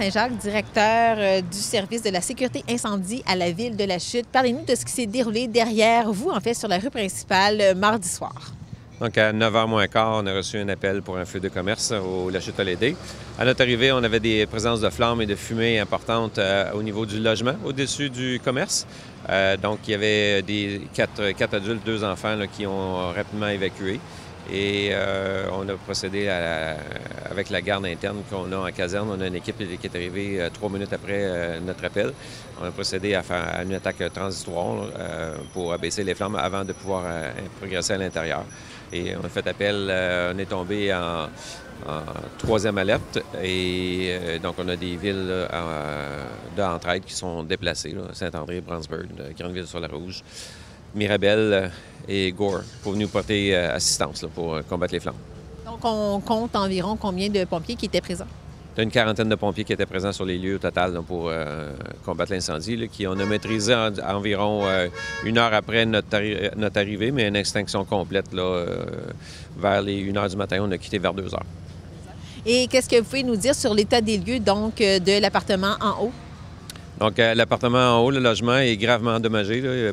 Saint-Jacques, directeur du service de la sécurité incendie à la ville de La Chute. Parlez-nous de ce qui s'est déroulé derrière vous, en fait, sur la rue principale, mardi soir. Donc, à 9h moins quart, on a reçu un appel pour un feu de commerce au La Chute-Holiday. À notre arrivée, on avait des présences de flammes et de fumée importantes au niveau du logement, au-dessus du commerce. Donc, il y avait quatre adultes, 2 enfants là, qui ont rapidement évacué. Et on a procédé avec la garde interne qu'on a en caserne. On a une équipe qui est arrivée 3 minutes après notre appel. On a procédé à faire une attaque transitoire pour abaisser les flammes avant de pouvoir progresser à l'intérieur. Et on a fait appel, on est tombé en 3e alerte. Et donc, on a des villes d'entraide qui sont déplacées, Saint-André, Brownsburg, Grandville-sur-la-Rouge, Mirabel et Gore pour nous porter assistance là, pour combattre les flammes. Donc, on compte environ combien de pompiers qui étaient présents? Il y a une quarantaine de pompiers qui étaient présents sur les lieux au total là, pour combattre l'incendie, qui on a maîtrisé environ 1 heure après notre arrivée, mais une extinction complète là, vers les 1 heure du matin. On a quitté vers 2 heures. Et qu'est-ce que vous pouvez nous dire sur l'état des lieux donc de l'appartement en haut? Donc, l'appartement en haut, le logement est gravement endommagé. Là. Il y a eu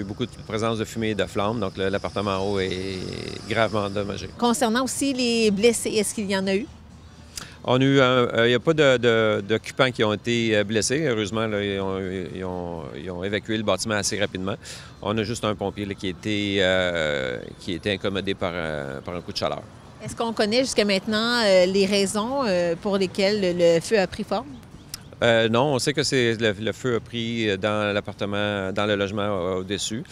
beaucoup de présence de fumée et de flammes. Donc, l'appartement en haut est gravement endommagé. Concernant aussi les blessés, est-ce qu'il y en a eu? On a eu il n'y a pas d'occupants qui ont été blessés. Heureusement, là, ils ont évacué le bâtiment assez rapidement. On a juste un pompier là, qui a été incommodé par un coup de chaleur. Est-ce qu'on connaît jusqu'à maintenant les raisons pour lesquelles le feu a pris forme? Non, on sait que le feu a pris dans l'appartement, dans le logement au-dessus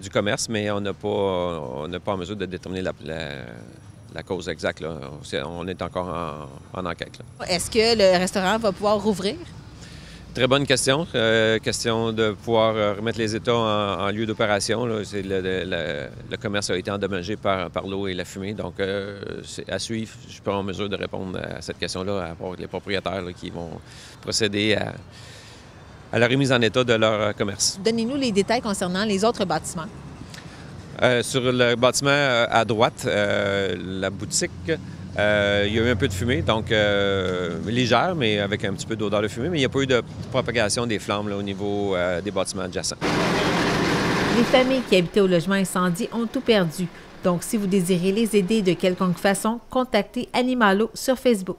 du commerce, mais on n'est pas en mesure de déterminer la cause exacte. Là. On est encore en enquête. Est-ce que le restaurant va pouvoir rouvrir? Très bonne question. Question de pouvoir remettre les États en lieu d'opération. Le commerce a été endommagé par l'eau et la fumée. Donc, c'est à suivre. Je ne suis pas en mesure de répondre à cette question-là, à part les propriétaires là, qui vont procéder à la remise en état de leur commerce. Donnez-nous les détails concernant les autres bâtiments. Sur le bâtiment à droite, la boutique, il y a eu un peu de fumée, donc légère, mais avec un petit peu d'odeur de fumée, mais il n'y a pas eu de propagation des flammes là, au niveau des bâtiments adjacents. Les familles qui habitaient au logement incendie ont tout perdu. Donc, si vous désirez les aider de quelconque façon, contactez Animalo sur Facebook.